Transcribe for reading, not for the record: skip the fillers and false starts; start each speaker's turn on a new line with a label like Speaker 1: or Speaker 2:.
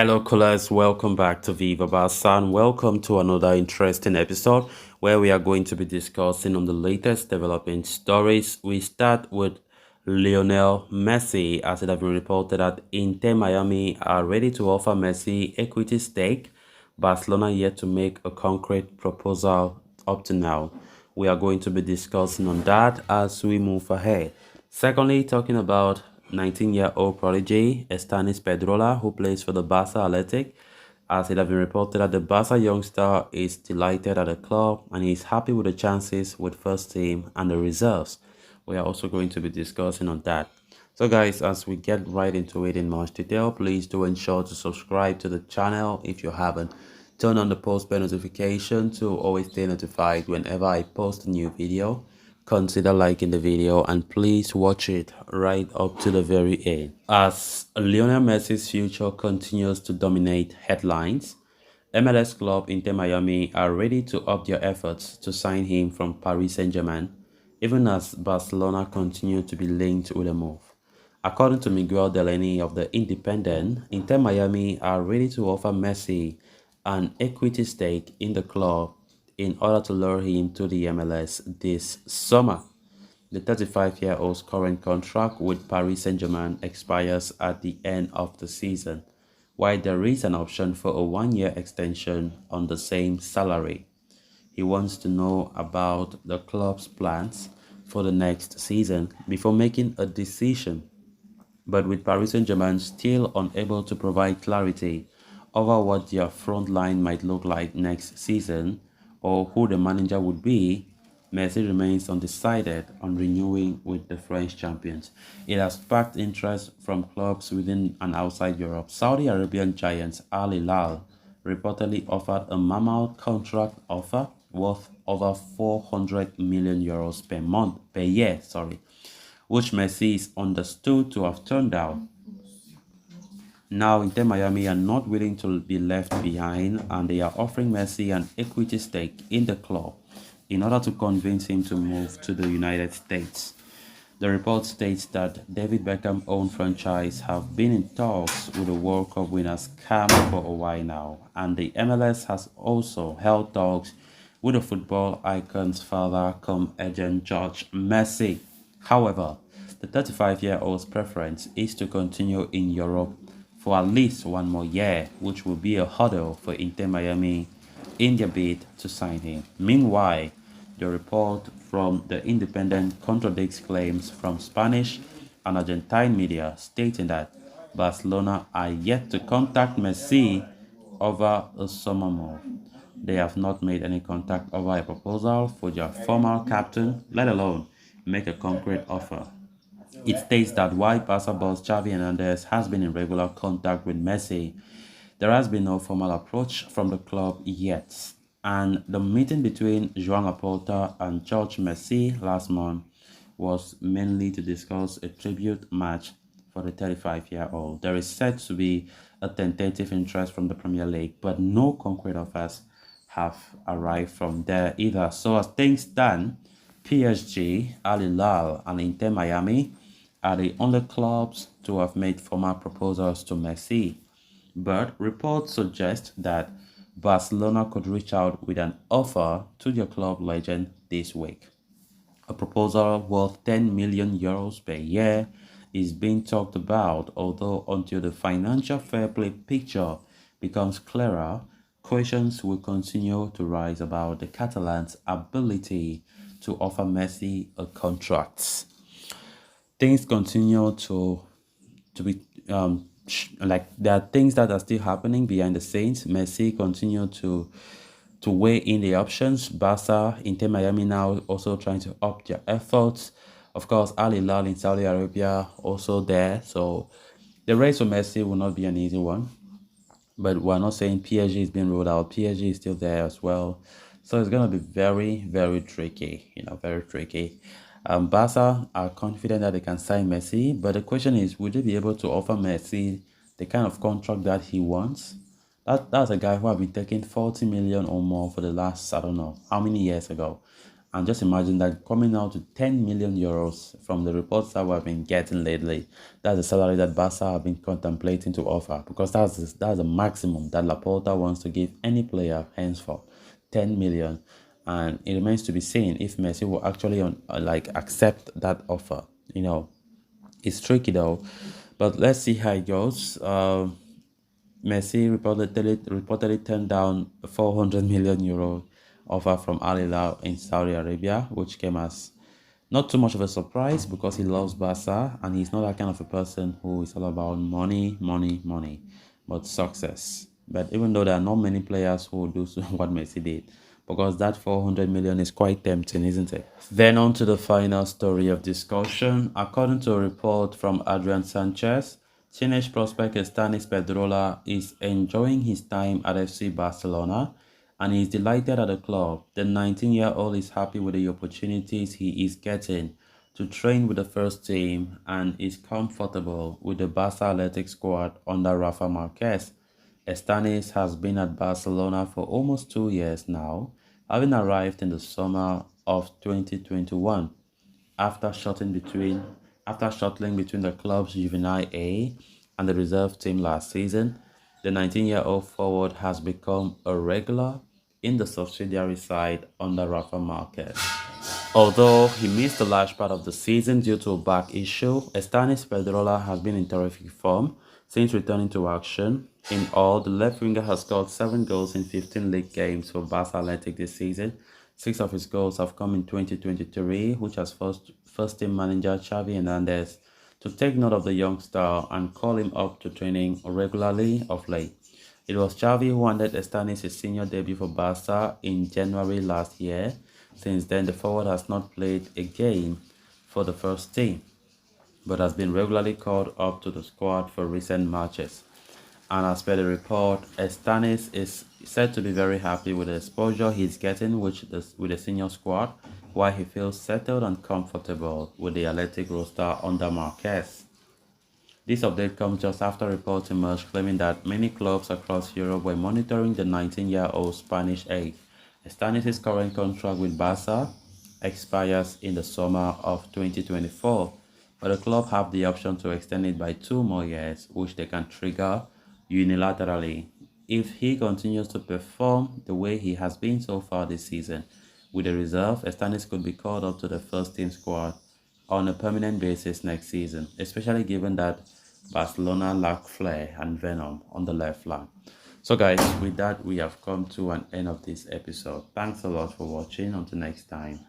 Speaker 1: Hello, callers. Welcome back to Viva Barca and welcome to another interesting episode where we are going to be discussing on the latest developing stories. We start with Lionel Messi, as it has been reported that Inter Miami are ready to offer Messi equity stake. Barcelona yet to make a concrete proposal up to now. We are going to be discussing on that as we move ahead. Secondly, talking about 19-year-old prodigy Estanis Pedrola, who plays for the Barca Athletic, as it has been reported that the Barca youngster is delighted at the club and he is happy with the chances with first team and the reserves. We are also going to be discussing on that. So guys, as we get right into it in much detail, please do ensure to subscribe to the channel if you haven't. Turn on the post bell notification to always stay notified whenever I post a new video. Consider liking the video and please watch it right up to the very end. As Lionel Messi's future continues to dominate headlines, MLS club Inter Miami are ready to up their efforts to sign him from Paris Saint-Germain, even as Barcelona continue to be linked with the move. According to Miguel Delaney of The Independent, Inter Miami are ready to offer Messi an equity stake in the club in order to lure him to the MLS this summer. The 35-year-old's current contract with Paris Saint-Germain expires at the end of the season, while there is an option for a one-year extension on the same salary. He wants to know about the club's plans for the next season before making a decision. But with Paris Saint-Germain still unable to provide clarity over what their front line might look like next season or who the manager would be, Messi remains undecided on renewing with the French champions. It has sparked interest from clubs within and outside Europe. Saudi Arabian giants Al Hilal reportedly offered a mammoth contract offer worth over 400 million euros per year, which Messi is understood to have turned down. Now, Inter Miami are not willing to be left behind and they are offering Messi an equity stake in the club in order to convince him to move to the United States. The report states that David Beckham-owned franchise have been in talks with the World Cup winners CAM for a while now, and the MLS has also held talks with the football icon's father come agent George Messi. However, the 35-year-old's preference is to continue in Europe for at least one more year, which will be a hurdle for Inter Miami in their bid to sign him. Meanwhile, the report from The Independent contradicts claims from Spanish and Argentine media stating that Barcelona are yet to contact Messi over a summer move. They have not made any contact over a proposal for their former captain, let alone make a concrete offer. It states that while Barca boss Xavi Hernandez has been in regular contact with Messi, there has been no formal approach from the club yet. And the meeting between Joan Laporta and George Messi last month was mainly to discuss a tribute match for the 35-year-old. There is said to be a tentative interest from the Premier League, but no concrete offers have arrived from there either. So as things stand, PSG, Al Hilal, and Inter Miami are the only clubs to have made formal proposals to Messi. But reports suggest that Barcelona could reach out with an offer to their club legend this week. A proposal worth 10 million euros per year is being talked about, although until the financial fair play picture becomes clearer, questions will continue to rise about the Catalans' ability to offer Messi a contract. Things continue to be like there are things that are still happening behind the scenes. Messi continue to weigh in the options. Barca, Inter Miami now also trying to up their efforts. Of course, Al Hilal in Saudi Arabia also there. So the race for Messi will not be an easy one. But we're not saying PSG is being ruled out. PSG is still there as well. So it's going to be very, very tricky, very tricky. Barca are confident that they can sign Messi, but the question is, would they be able to offer Messi the kind of contract that he wants? That's a guy who have been taking 40 million or more for the last, I don't know, how many years ago. And just imagine that coming out to 10 million euros from the reports that we've been getting lately. That's the salary that Barca have been contemplating to offer, because that's the maximum that Laporta wants to give any player henceforth, 10 million. And it remains to be seen if Messi will actually accept that offer. It's tricky though, but let's see how it goes. Messi reportedly turned down a 400 million euro offer from Al Hilal in Saudi Arabia, which came as not too much of a surprise because he loves Barca and he's not that kind of a person who is all about money, money, money, but success. But even though there are not many players who will do what Messi did, because that 400 million is quite tempting, isn't it? Then on to the final story of discussion. According to a report from Adrian Sanchez, teenage prospect Stanis Pedrola is enjoying his time at FC Barcelona and he is delighted at the club. The 19-year-old is happy with the opportunities he is getting to train with the first team and is comfortable with the Barca Athletic squad under Rafa Marquez. Estanis has been at Barcelona for almost 2 years now, having arrived in the summer of 2021 after shuttling between the club's Juvenile A and the reserve team last season. The 19-year-old forward has become a regular in the subsidiary side under Rafa Marquez. Although he missed a large part of the season due to a back issue, Estanis Pedrola has been in terrific form since returning to action. In all, the left winger has scored 7 goals in 15 league games for Barca Athletic this season. 6 of his goals have come in 2023, which has forced first-team manager Xavi Hernandez to take note of the young star and call him up to training regularly of late. It was Xavi who handed Estanis his senior debut for Barca in January last year. Since then, the forward has not played a game for the first team, but has been regularly called up to the squad for recent matches. And as per the report, Estanis is said to be very happy with the exposure he's getting with the senior squad, while he feels settled and comfortable with the athletic roster under Marquez. This update comes just after reports emerged claiming that many clubs across Europe were monitoring the 19-year-old Spanish aide. Stanis' current contract with Barca expires in the summer of 2024, but the club have the option to extend it by 2 more years, which they can trigger unilaterally. If he continues to perform the way he has been so far this season with the reserve, Stanis could be called up to the first team squad on a permanent basis next season, especially given that Barcelona lack flair and venom on the left flank. So guys, with that we have come to an end of this episode. Thanks a lot for watching. Until next time.